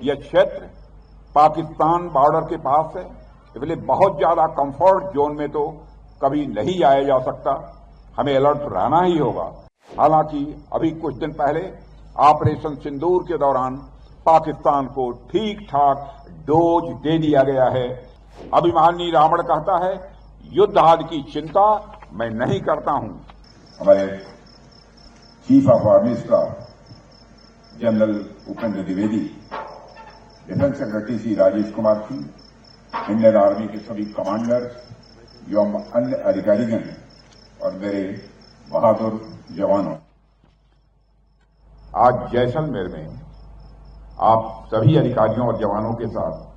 यह क्षेत्र पाकिस्तान बॉर्डर के पास है, इसलिए बहुत ज्यादा कंफर्ट जोन में तो कभी नहीं आया जा सकता। हमें अलर्ट रहना ही होगा। हालांकि अभी कुछ दिन पहले ऑपरेशन सिंदूर के दौरान पाकिस्तान को ठीक ठाक डोज दे दिया गया है। अभिमानी रावण कहता है, युद्ध आदि की चिंता मैं नहीं करता हूं। हमारे chief of army staff general Upendra Dwivedi, defence secretary Shri Rajesh Kumar Singh, Indian army के सभी कमांडर्स एवं अन्य अधिकारीगण और मेरे बहादुर जवानों, आज जैसलमेर में आप सभी अधिकारियों और जवानों के साथ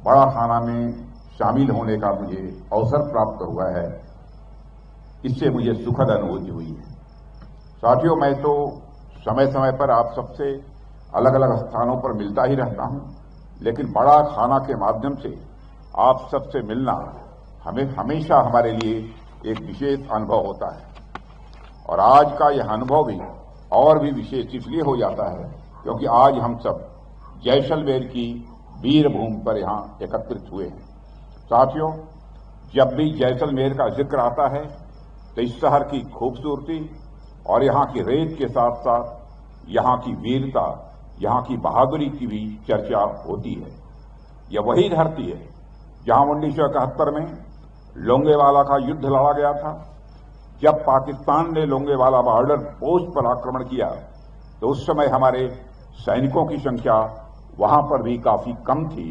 बड़ा खाना में शामिल होने का मुझे अवसर प्राप्त हुआ है। इससे मुझे सुखद अनुभूति हुई है। साथियों, मैं तो समय समय पर आप सबसे अलग अलग स्थानों पर मिलता ही रहता हूं, लेकिन बड़ा खाना के माध्यम से आप सबसे मिलना हमें हमेशा हमारे लिए एक विशेष अनुभव होता है। और आज का यह अनुभव भी और भी विशेष इसलिए हो जाता है क्योंकि आज हम सब जैसलमेर की वीरभूमि पर यहां एकत्रित हुए हैं। साथियों, जब भी जैसलमेर का जिक्र आता है तो इस शहर की खूबसूरती और यहां की रेत के साथ साथ यहां की वीरता, यहां की बहादुरी की भी चर्चा होती है। यह वही धरती है जहां 1971 में लोंगेवाला का युद्ध लड़ा गया था। जब पाकिस्तान ने लोंगेवाला बॉर्डर पोस्ट पर आक्रमण किया तो उस समय हमारे सैनिकों की संख्या वहां पर भी काफी कम थी,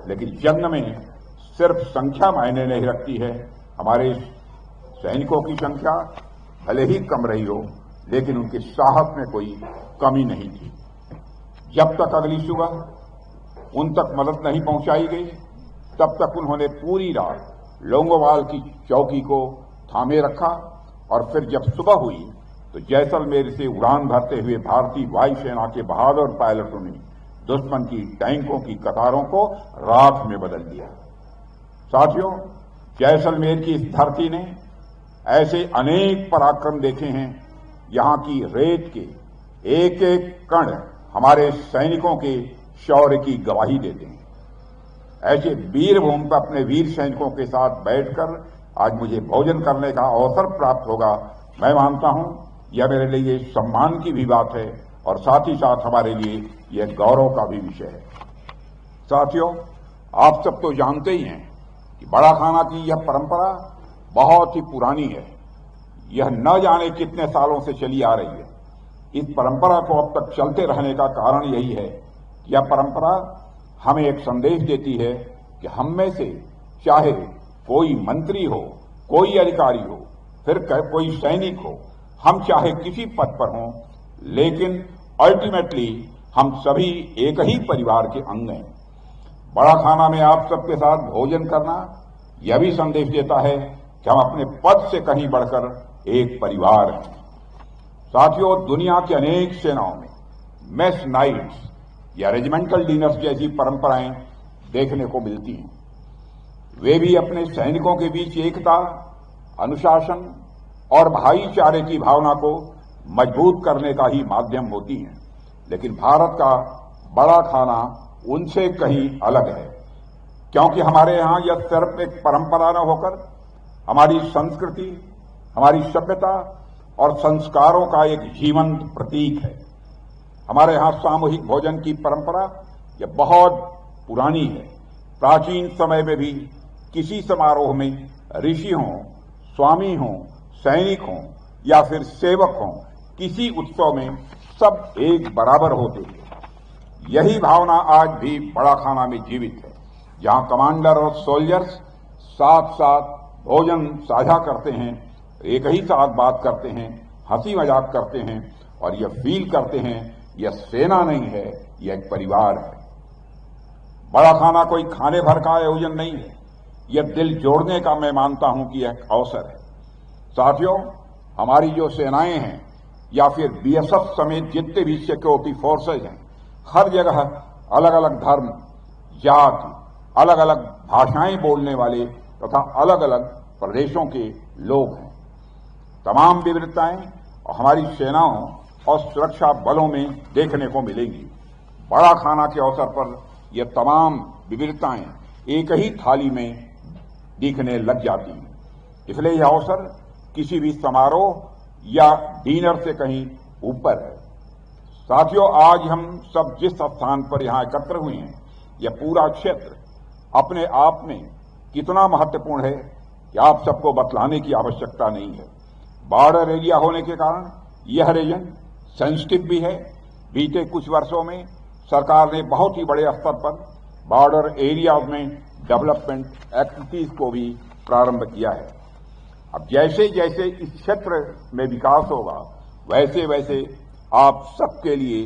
लेकिन जंग में सिर्फ संख्या मायने नहीं रखती है। हमारे सैनिकों की संख्या भले ही कम रही हो, लेकिन उनके साहस में कोई कमी नहीं थी। जब तक अगली सुबह उन तक मदद नहीं पहुंचाई गई, तब तक उन्होंने पूरी रात लोंगोवाल की चौकी को थामे रखा और फिर जब सुबह हुई तो जैसलमेर से उड़ान भरते हुए भारतीय वायुसेना के बहादुर पायलटों ने दुश्मन की टैंकों की कतारों को राख में बदल दिया। साथियों, जैसलमेर की इस धरती ने ऐसे अनेक पराक्रम देखे हैं। यहां की रेत के एक एक कण हमारे सैनिकों के शौर्य की गवाही देते हैं। ऐसे वीरभूमि पर अपने वीर सैनिकों के साथ बैठकर आज मुझे भोजन करने का अवसर प्राप्त होगा। मैं मानता हूं यह मेरे लिए सम्मान की भी बात है और साथ ही साथ हमारे लिए यह गौरव का भी विषय है। साथियों, आप सब तो जानते ही हैं कि बड़ा खाना की यह परंपरा बहुत ही पुरानी है। यह न जाने कितने सालों से चली आ रही है। इस परंपरा को अब तक चलते रहने का कारण यही है कि यह परंपरा हमें एक संदेश देती है कि हम में से चाहे कोई मंत्री हो, कोई अधिकारी हो, फिर कोई सैनिक हो, हम चाहे किसी पद पर हों, लेकिन अल्टीमेटली हम सभी एक ही परिवार के अंग हैं। बड़ा खाना में आप सबके साथ भोजन करना यह भी संदेश देता है कि हम अपने पद से कहीं बढ़कर एक परिवार हैं। साथियों, दुनिया की अनेक सेनाओं में मेस नाइट्स या रेजिमेंटल डिनर्स जैसी परंपराएं देखने को मिलती हैं। वे भी अपने सैनिकों के बीच एकता, अनुशासन और भाईचारे की भावना को मजबूत करने का ही माध्यम होती हैं। लेकिन भारत का बड़ा खाना उनसे कहीं अलग है, क्योंकि हमारे यहां यह सिर्फ एक परंपरा न होकर हमारी संस्कृति, हमारी सभ्यता और संस्कारों का एक जीवंत प्रतीक है। हमारे यहां सामूहिक भोजन की परंपरा यह बहुत पुरानी है। प्राचीन समय में भी किसी समारोह में ऋषि हों, स्वामी हों, सैनिक हों या फिर सेवक हों, किसी उत्सव में सब एक बराबर होते थे। यही भावना आज भी बड़ा खाना में जीवित है, जहां कमांडर और सोल्जर्स साथ साथ भोजन साझा करते हैं, एक ही साथ बात करते हैं, हंसी मजाक करते हैं और यह फील करते हैं यह सेना नहीं है, यह एक परिवार है। बड़ा खाना कोई खाने भर का आयोजन नहीं है, यह दिल जोड़ने का मैं मानता हूं कि यह एक अवसर है। साथियों, हमारी जो सेनाएं हैं या फिर बीएसएफ समेत जितने भी सिक्योरिटी फोर्सेज हैं, हर जगह अलग अलग धर्म, जाति, अलग अलग भाषाएं बोलने वाले तथा अलग अलग प्रदेशों के लोग हैं। तमाम विविधताएं हमारी सेनाओं और सुरक्षा बलों में देखने को मिलेंगी। बड़ा खाना के अवसर पर यह तमाम विविधताएं एक ही थाली में दिखने लग जाती हैं। इसलिए यह अवसर किसी भी समारोह या डिनर से कहीं ऊपर है। साथियों, आज हम सब जिस स्थान पर यहां एकत्र हुए हैं, यह पूरा क्षेत्र अपने आप में कितना महत्वपूर्ण है कि आप सबको बतलाने की आवश्यकता नहीं है। बॉर्डर एरिया होने के कारण यह रीजन सेंसिटिव भी है। बीते कुछ वर्षों में सरकार ने बहुत ही बड़े स्तर पर बॉर्डर एरिया में डेवलपमेंट एक्टिविटीज को भी प्रारंभ किया है। अब जैसे जैसे इस क्षेत्र में विकास होगा, वैसे वैसे आप सबके लिए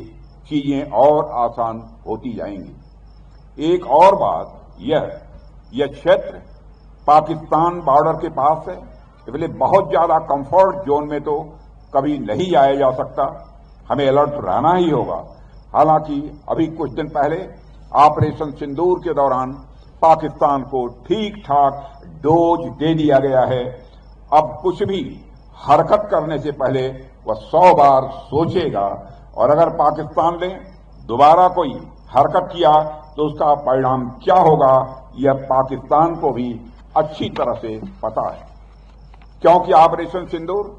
चीजें और आसान होती जाएंगी। एक और बात, यह क्षेत्र पाकिस्तान बॉर्डर के पास है, इसलिए बहुत ज्यादा कंफर्ट जोन में तो कभी नहीं आया जा सकता। हमें अलर्ट रहना ही होगा। हालांकि अभी कुछ दिन पहले ऑपरेशन सिंदूर के दौरान पाकिस्तान को ठीक ठाक डोज दे दिया गया है। अब कुछ भी हरकत करने से पहले वह 100 बार सोचेगा, और अगर पाकिस्तान ने दोबारा कोई हरकत किया तो उसका परिणाम क्या होगा, यह पाकिस्तान को भी अच्छी तरह से पता है। क्योंकि ऑपरेशन सिंदूर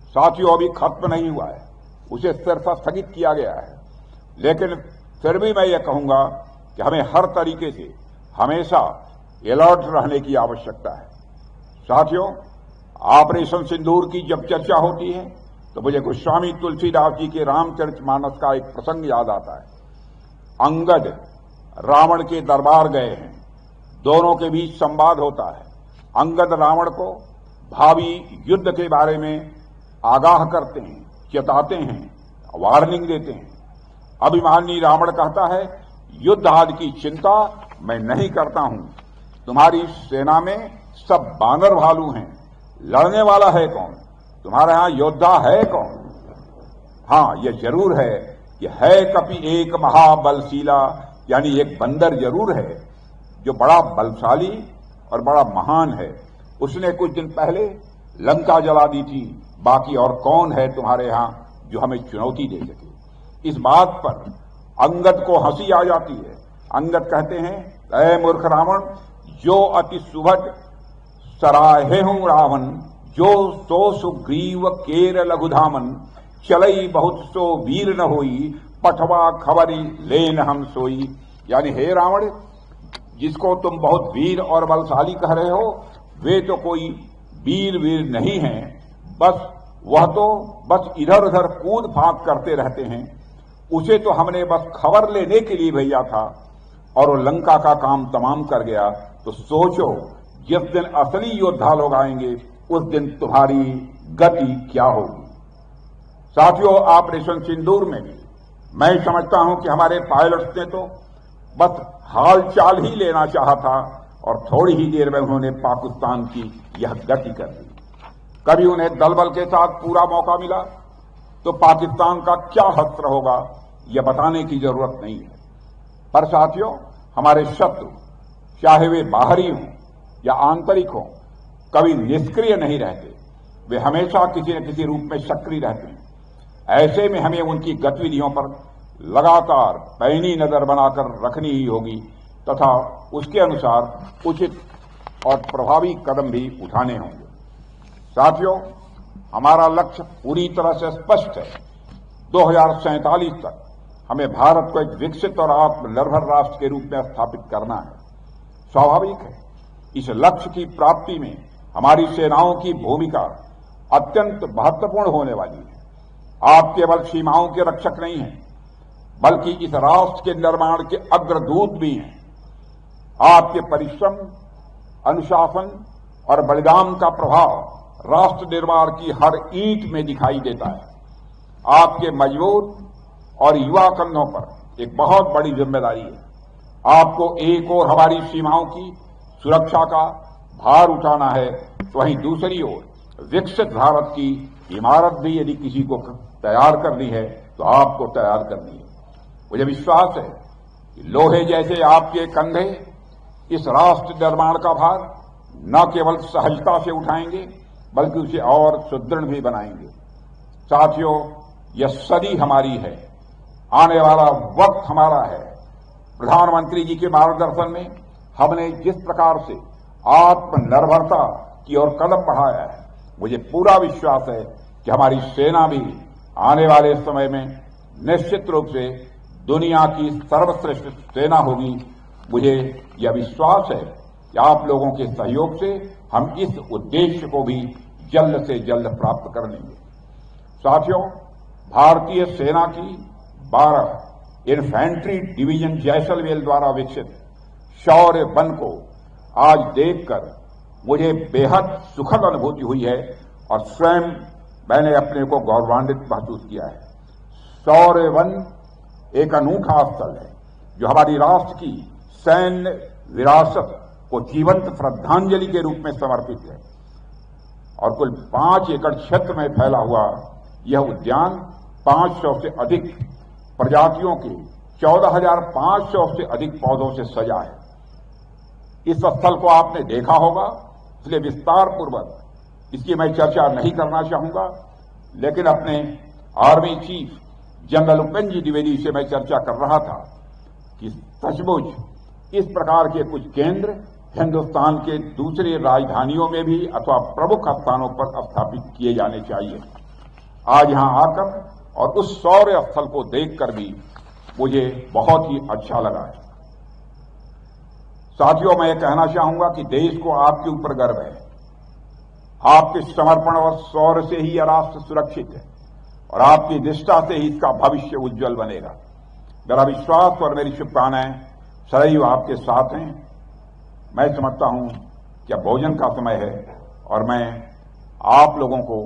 साथियों अभी खत्म नहीं हुआ है, उसे सिर्फ स्थगित किया गया है। लेकिन फिर भी मैं यह कहूंगा कि हमें हर तरीके से हमेशा अलर्ट रहने की आवश्यकता है। साथियों, ऑपरेशन सिंदूर की जब चर्चा होती है तो मुझे गोस्वामी तुलसीदास जी के रामचरितमानस का एक प्रसंग याद आता है। अंगद रावण के दरबार गए हैं, दोनों के बीच संवाद होता है। अंगद रावण को भावी युद्ध के बारे में आगाह करते हैं, चेताते हैं, वार्निंग देते हैं। अभिमानी रावण कहता है, युद्ध आदि की चिंता मैं नहीं करता हूं। तुम्हारी सेना में सब बानर भालू हैं, लड़ने वाला है कौन? तुम्हारे यहां योद्धा है कौन? हां, यह जरूर है कि है कपि एक महाबलशीला, यानी एक बंदर जरूर है जो बड़ा बलशाली और बड़ा महान है। उसने कुछ दिन पहले लंका जला दी थी। बाकी और कौन है तुम्हारे यहां जो हमें चुनौती दे सके? इस बात पर अंगद को हंसी आ जाती है। अंगद कहते हैं, ऐ मूर्ख रावण, जो अति सुभट सराहे हूं रावण, जो सो सुग्रीव केर लघुधामन, चलई बहुत सो वीर न होई, पठवा खबरी लेन हम सोई। यानी हे रावण, जिसको तुम बहुत वीर और बलशाली कह रहे हो, वे तो कोई वीर नहीं हैं, वह तो बस इधर उधर कूद फांक करते रहते हैं। उसे तो हमने बस खबर लेने के लिए भेजा था और वो लंका का काम तमाम कर गया। तो सोचो, जिस दिन असली योद्धा लोग आएंगे उस दिन तुम्हारी गति क्या होगी। साथियों, ऑपरेशन सिंदूर में भी मैं समझता हूं कि हमारे पायलट्स ने तो बस हाल चाल ही लेना चाहा था और थोड़ी ही देर में उन्होंने पाकिस्तान की यह गति कर दी। कभी उन्हें दलबल के साथ पूरा मौका मिला तो पाकिस्तान का क्या हश्र होगा, यह बताने की जरूरत नहीं है। पर साथियों, हमारे शत्रु, चाहे वे बाहरी हों या आंतरिक हों, कभी निष्क्रिय नहीं रहते। वे हमेशा किसी न किसी रूप में सक्रिय रहते हैं। ऐसे में हमें उनकी गतिविधियों पर लगातार पैनी नजर बनाकर रखनी ही होगी तथा उसके अनुसार उचित और प्रभावी कदम भी उठाने होंगे। साथियों, हमारा लक्ष्य पूरी तरह से स्पष्ट है। 2047 तक हमें भारत को एक विकसित और आत्मनिर्भर राष्ट्र के रूप में स्थापित करना है। स्वाभाविक है, इस लक्ष्य की प्राप्ति में हमारी सेनाओं की भूमिका अत्यंत महत्वपूर्ण होने वाली है। आप केवल सीमाओं के रक्षक नहीं हैं, बल्कि इस राष्ट्र के निर्माण के अग्रदूत भी हैं। आपके परिश्रम, अनुशासन और बलिदान का प्रभाव राष्ट्र निर्माण की हर ईंट में दिखाई देता है। आपके मजबूत और युवा कंधों पर एक बहुत बड़ी जिम्मेदारी है। आपको एक ओर हमारी सीमाओं की सुरक्षा का भार उठाना है, तो वहीं दूसरी ओर विकसित भारत की इमारत भी यदि किसी को तैयार करनी है तो आपको तैयार करनी है। मुझे विश्वास है कि लोहे जैसे आपके कंधे इस राष्ट्र निर्माण का भार न केवल सहजता से उठाएंगे बल्कि उसे और सुदृढ़ भी बनाएंगे। साथियों, यह सदी हमारी है। आने वाला वक्त हमारा है। प्रधानमंत्री जी के मार्गदर्शन में हमने जिस प्रकार से आत्मनिर्भरता की ओर कदम बढ़ाया है, मुझे पूरा विश्वास है कि हमारी सेना भी आने वाले समय में निश्चित रूप से दुनिया की सर्वश्रेष्ठ सेना होगी। मुझे यह विश्वास है कि आप लोगों के सहयोग से हम इस उद्देश्य को भी जल्द से जल्द प्राप्त कर लेंगे। साथियों, भारतीय सेना की 12 इन्फेंट्री डिवीजन जैसलमेर द्वारा विकसित शौर्य वन को आज देखकर मुझे बेहद सुखद अनुभूति हुई है और स्वयं मैंने अपने को गौरवान्वित महसूस किया है। शौर्य वन एक अनूठा स्थल है जो हमारी राष्ट्र की सैन्य विरासत को जीवंत श्रद्धांजलि के रूप में समर्पित है और कुल 5 एकड़ क्षेत्र में फैला हुआ यह उद्यान 500 से अधिक प्रजातियों के 14,500 से अधिक पौधों से सजा है। इस स्थल को आपने देखा होगा, इसलिए विस्तार पूर्वक इसकी मैं चर्चा नहीं करना चाहूंगा, लेकिन अपने आर्मी चीफ जनरल उपेंद्र जी द्विवेदी से मैं चर्चा कर रहा था कि सचमुच इस प्रकार के कुछ केंद्र हिंदुस्तान के दूसरे राजधानियों में भी अथवा प्रमुख स्थानों पर स्थापित किए जाने चाहिए। आज यहां आकर और उस शौर्य स्थल को देखकर भी मुझे बहुत ही अच्छा लगा है। साथियों, मैं ये कहना चाहूंगा कि देश को आपके ऊपर गर्व है। आपके समर्पण और शौर्य से ही यह राष्ट्र सुरक्षित है और आपकी निष्ठा से ही इसका भविष्य उज्जवल बनेगा। मेरा विश्वास और मेरी शुभकामनाएं सदैव आपके साथ हैं। मैं समझता हूं कि अब भोजन का समय है और मैं आप लोगों को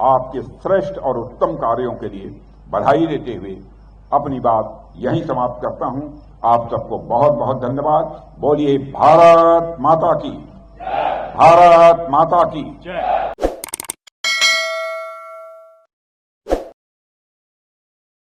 आपके श्रेष्ठ और उत्तम कार्यों के लिए बधाई देते हुए अपनी बात यहीं समाप्त करता हूं। आप सबको बहुत बहुत धन्यवाद। बोलिए भारत माता की, भारत माता की जय।